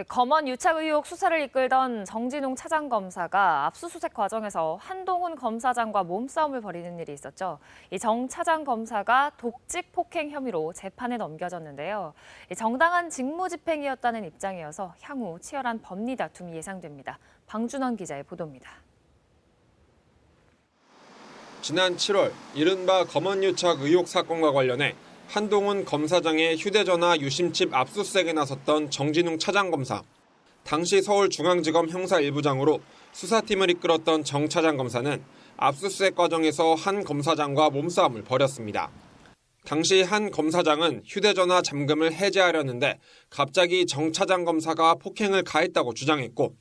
검언 유착 의혹 수사를 이끌던 정진웅 차장검사가 압수수색 과정에서 한동훈 검사장과 몸싸움을 벌이는 일이 있었죠. 이 정 차장검사가 독직 폭행 혐의로 재판에 넘겨졌는데요. 정당한 직무집행이었다는 입장이어서 향후 치열한 법리 다툼이 예상됩니다. 방준원 기자의 보도입니다. 지난 7월 이른바 검언유착 의혹 사건과 관련해 한동훈 검사장의 휴대전화 유심칩 압수수색에 나섰던 정진웅 차장검사. 당시 서울중앙지검 형사 1부장으로 수사팀을 이끌었던 정 차장검사는 압수수색 과정에서 한 검사장과 몸싸움을 벌였습니다. 당시 한 검사장은 휴대전화 잠금을 해제하려는데 갑자기 정 차장검사가 폭행을 가했다고 주장했고,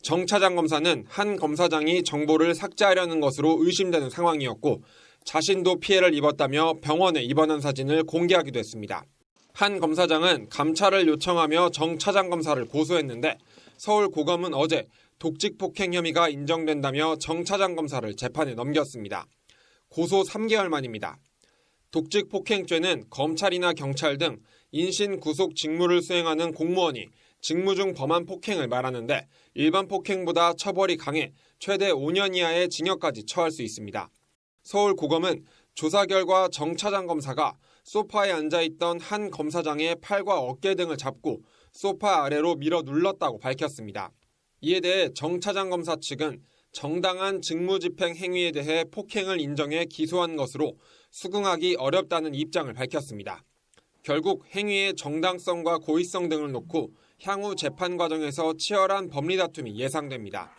정 차장검사는 한 검사장이 정보를 삭제하려는 것으로 의심되는 상황이었고 자신도 피해를 입었다며 병원에 입원한 사진을 공개하기도 했습니다. 한 검사장은 감찰을 요청하며 정 차장검사를 고소했는데 서울고검은 어제 독직 폭행 혐의가 인정된다며 정 차장검사를 재판에 넘겼습니다. 고소 3개월 만입니다. 독직 폭행죄는 검찰이나 경찰 등 인신 구속 직무를 수행하는 공무원이 직무 중 범한 폭행을 말하는데 일반 폭행보다 처벌이 강해 최대 5년 이하의 징역까지 처할 수 있습니다. 서울고검은 조사 결과 정 차장검사가 소파에 앉아있던 한 검사장의 팔과 어깨 등을 잡고 소파 아래로 밀어 눌렀다고 밝혔습니다. 이에 대해 정 차장검사 측은 정당한 직무집행 행위에 대해 폭행을 인정해 기소한 것으로 수긍하기 어렵다는 입장을 밝혔습니다. 결국 행위의 정당성과 고의성 등을 놓고 향후 재판 과정에서 치열한 법리 다툼이 예상됩니다.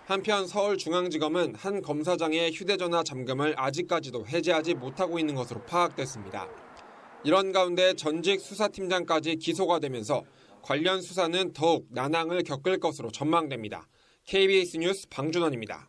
한편 서울중앙지검은 한 검사장의 휴대전화 잠금을 아직까지도 해제하지 못하고 있는 것으로 파악됐습니다. 이런 가운데 전직 수사팀장까지 기소가 되면서 관련 수사는 더욱 난항을 겪을 것으로 전망됩니다. KBS 뉴스 방준원입니다.